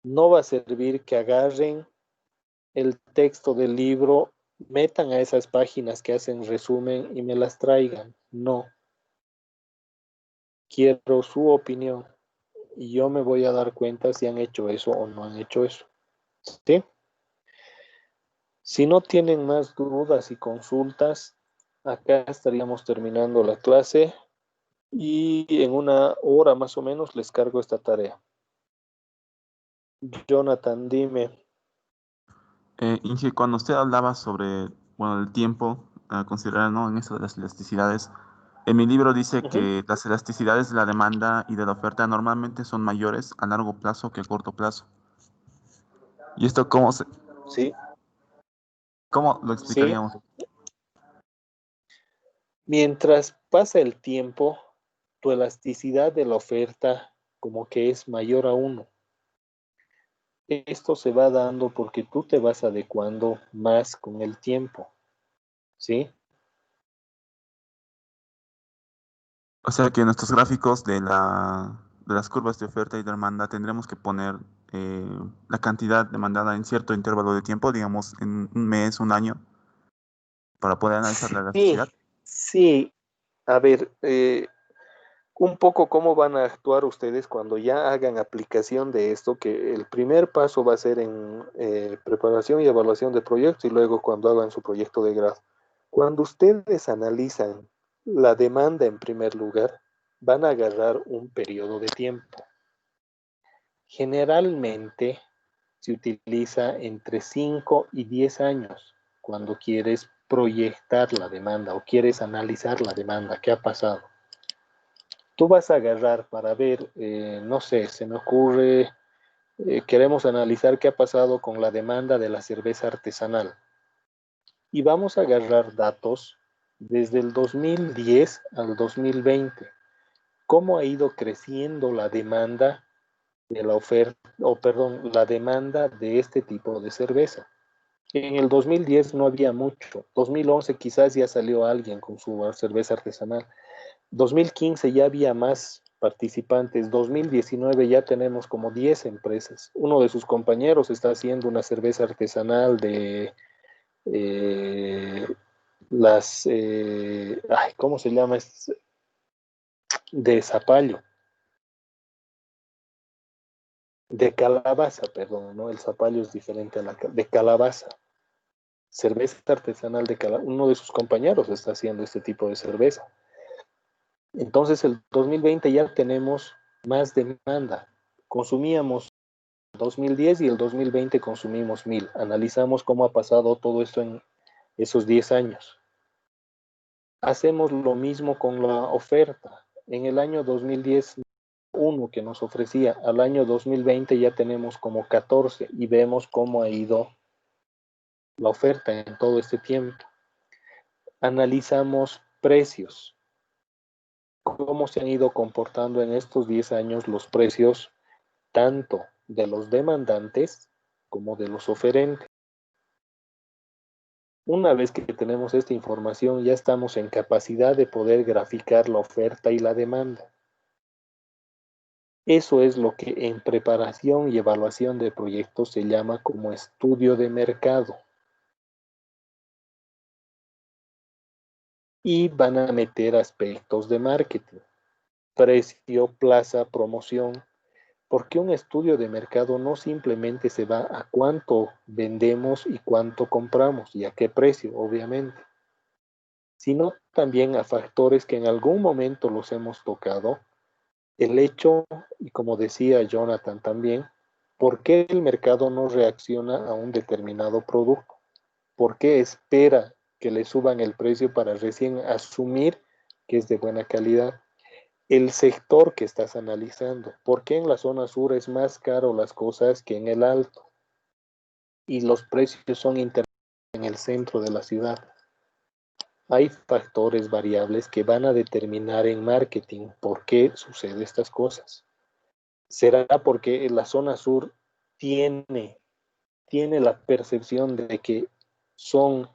Speaker 1: No va a servir que agarren el texto del libro, metan a esas páginas que hacen resumen y me las traigan. No. Quiero su opinión y yo me voy a dar cuenta si han hecho eso o no han hecho eso. ¿Sí? Si no tienen más dudas y consultas, acá estaríamos terminando la clase y en una hora más o menos les cargo esta tarea. Jonathan, dime.
Speaker 2: Inge, cuando usted hablaba sobre, bueno, el tiempo a considerar, ¿no? En eso de las elasticidades, en mi libro dice
Speaker 1: Ujú.
Speaker 2: que las elasticidades de la demanda y de la oferta normalmente son mayores a largo plazo que a corto plazo. ¿Y esto
Speaker 1: Sí,
Speaker 2: cómo lo
Speaker 1: sí.
Speaker 2: explicaríamos?
Speaker 1: Mientras pasa el tiempo, tu elasticidad de la oferta como que es mayor a 1. Esto se va dando porque tú te vas adecuando más con el tiempo, ¿sí?
Speaker 2: O sea que en nuestros gráficos de las curvas de oferta y demanda tendremos que poner eh, la cantidad demandada en cierto intervalo de tiempo, digamos en un mes, un año, para poder analizar la
Speaker 1: Sí,
Speaker 2: elasticidad.
Speaker 1: sí. A ver, un poco cómo van a actuar ustedes cuando ya hagan aplicación de esto, que el primer paso va a ser en preparación y evaluación de proyectos y luego cuando hagan su proyecto de grado. Cuando ustedes analizan la demanda en primer lugar, van a agarrar un periodo de tiempo. Generalmente se utiliza entre 5 y 10 años cuando quieres proyectar la demanda o quieres analizar la demanda, qué ha pasado. Tú vas a agarrar para ver, no sé, se me ocurre, queremos analizar qué ha pasado con la demanda de la cerveza artesanal. Y vamos a agarrar datos desde el 2010 al 2020. ¿Cómo ha ido creciendo la demanda de la oferta, o perdón, la demanda de este tipo de cerveza? En el 2010 no había mucho. 2011 quizás ya salió alguien con su cerveza artesanal. 2015 ya había más participantes. 2019 ya tenemos como 10 empresas. Uno de sus compañeros está haciendo una cerveza artesanal de eh, ¿cómo se llama? De zapallo, de calabaza, perdón, ¿no? El zapallo es diferente a de calabaza. Cerveza artesanal de calabaza. Uno de sus compañeros está haciendo este tipo de cerveza. Entonces, el 2020 ya tenemos más demanda. Consumíamos 2010 y el 2020 consumimos 1000. Analizamos cómo ha pasado todo esto en esos 10 años. Hacemos lo mismo con la oferta. En el año 2010, uno que nos ofrecía, al año 2020 ya tenemos como 14 y vemos cómo ha ido la oferta en todo este tiempo. Analizamos precios, cómo se han ido comportando en estos 10 años los precios tanto de los demandantes como de los oferentes. Una vez que tenemos esta información, ya estamos en capacidad de poder graficar la oferta y la demanda. Eso es lo que en preparación y evaluación de proyectos se llama como estudio de mercado. Y van a meter aspectos de marketing, precio, plaza, promoción, porque un estudio de mercado no simplemente se va a cuánto vendemos y cuánto compramos y a qué precio, obviamente, sino también a factores que en algún momento los hemos tocado, el hecho, y como decía Jonathan también, ¿por qué el mercado no reacciona a un determinado producto? ¿Por qué espera que le suban el precio para recién asumir que es de buena calidad? el sector que estás analizando. ¿Por qué en la zona sur es más caro las cosas que en el alto? Y los precios son internos en el centro de la ciudad. Hay factores variables que van a determinar en marketing por qué sucede estas cosas. ¿Será porque la zona sur tiene la percepción de que son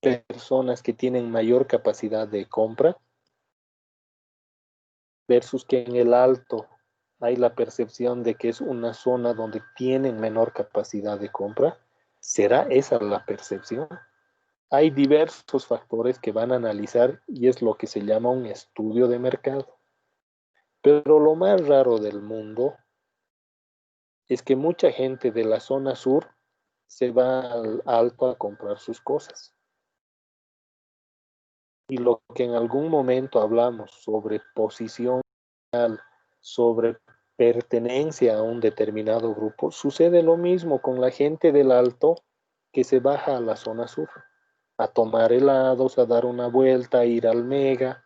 Speaker 1: personas que tienen mayor capacidad de compra versus que en el alto hay la percepción de que es una zona donde tienen menor capacidad de compra? ¿Será esa la percepción? Hay diversos factores que van a analizar y es lo que se llama un estudio de mercado. Pero lo más raro del mundo es que mucha gente de la zona sur se va al alto a comprar sus cosas. Y lo que en algún momento hablamos sobre posición, sobre pertenencia a un determinado grupo, sucede lo mismo con la gente del alto que se baja a la zona sur, a tomar helados, a dar una vuelta, a ir al Mega.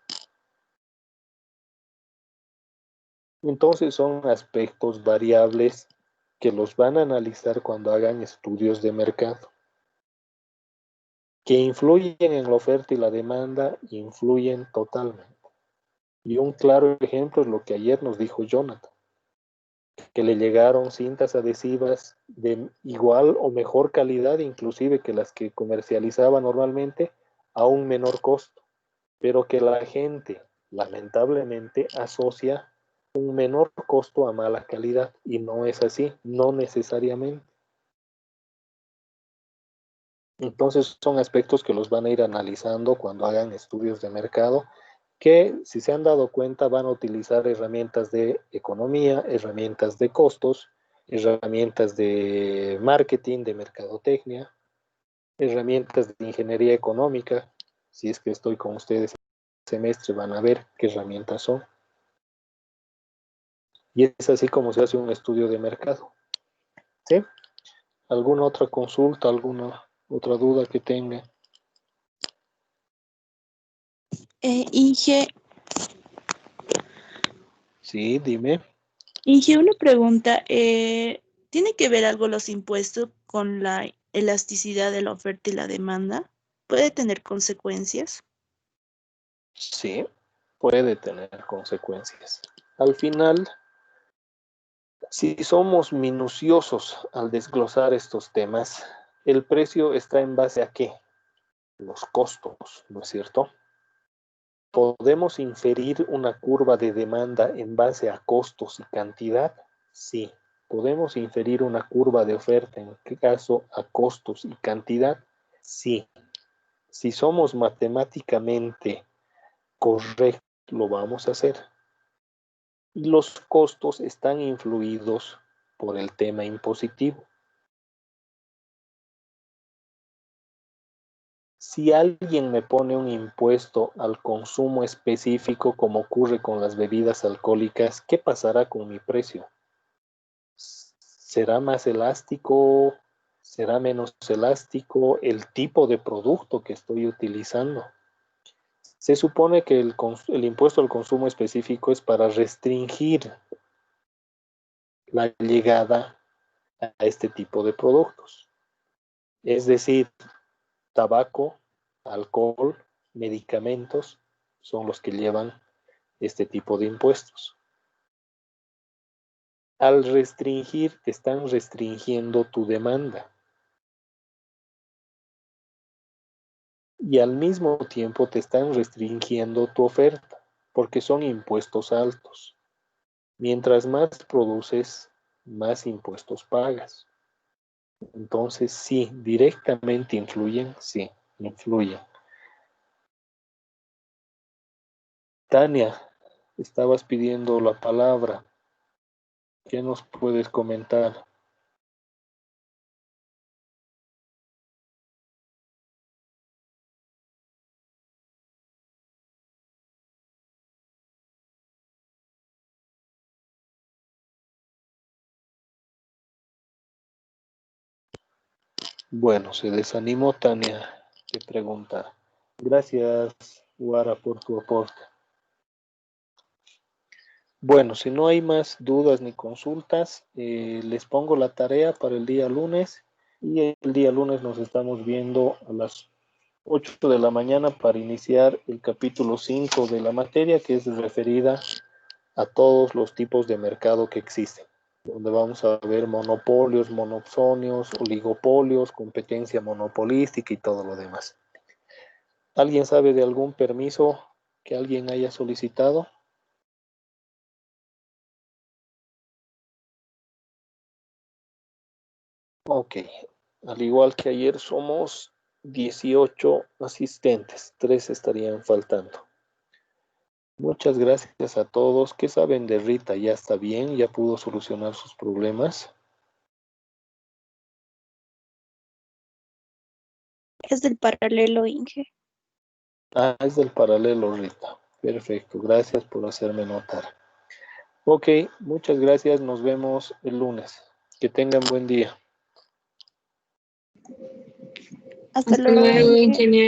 Speaker 1: Entonces son aspectos variables que los van a analizar cuando hagan estudios de mercado, que influyen en la oferta y la demanda, influyen totalmente. Y un claro ejemplo es lo que ayer nos dijo Jonathan, que le llegaron cintas adhesivas de igual o mejor calidad, inclusive que las que comercializaba normalmente, a un menor costo, pero que la gente lamentablemente asocia un menor costo a mala calidad, y no es así, no necesariamente. Entonces son aspectos que los van a ir analizando cuando hagan estudios de mercado, que si se han dado cuenta van a utilizar herramientas de economía, herramientas de costos, herramientas de marketing, de mercadotecnia, herramientas de ingeniería económica. Si es que estoy con ustedes el semestre van a ver qué herramientas son. Y es así como se hace un estudio de mercado. ¿Sí? ¿Alguna otra consulta, alguna otra duda que tenga?
Speaker 3: Inge,
Speaker 1: Sí, dime.
Speaker 3: Una pregunta. ¿Tiene que ver algo los impuestos con la elasticidad de la oferta y la demanda? ¿Puede tener consecuencias?
Speaker 1: Sí, puede tener consecuencias. Al final, si somos minuciosos al desglosar estos temas, el precio está en base a ¿qué? Los costos, ¿no es cierto? ¿Podemos inferir una curva de demanda en base a costos y cantidad? Sí. ¿Podemos inferir una curva de oferta, en qué caso, a costos y cantidad? Sí. Si somos matemáticamente correctos, lo vamos a hacer. Y los costos están influidos por el tema impositivo. Si alguien me pone un impuesto al consumo específico, como ocurre con las bebidas alcohólicas, ¿qué pasará con mi precio? ¿Será más elástico? ¿Será menos elástico el tipo de producto que estoy utilizando? Se supone que el impuesto al consumo específico es para restringir la llegada a este tipo de productos. Es decir, tabaco, alcohol, medicamentos son los que llevan este tipo de impuestos. Al restringir, te están restringiendo tu demanda. Y al mismo tiempo te están restringiendo tu oferta, porque son impuestos altos. Mientras más produces, más impuestos pagas. Entonces, sí, directamente influyen, sí, influyen. Tania, estabas pidiendo la palabra. ¿Qué nos puedes comentar? Bueno, se desanimó Tania de preguntar. Gracias, Guara, por tu aporte. Bueno, si no hay más dudas ni consultas, les pongo la tarea para el día lunes y el día lunes nos estamos viendo a las 8 de la mañana para iniciar el capítulo 5 de la materia, que es referida a todos los tipos de mercado que existen, donde vamos a ver monopolios, monopsonios, oligopolios, competencia monopolística y todo lo demás. ¿Alguien sabe de algún permiso que alguien haya solicitado? Ok, al igual que ayer somos 18 asistentes, 3 estarían faltando. Muchas gracias a todos. ¿Qué saben de Rita? ¿Ya está bien? ¿Ya pudo solucionar sus problemas?
Speaker 3: Es del paralelo, Inge.
Speaker 1: Ah, es del paralelo, Rita. Perfecto, gracias por hacerme notar. Ok, muchas gracias. Nos vemos el lunes. Que tengan buen día.
Speaker 3: Hasta
Speaker 4: Hasta
Speaker 3: luego,
Speaker 4: luego,
Speaker 3: Inge.
Speaker 4: ingeniero.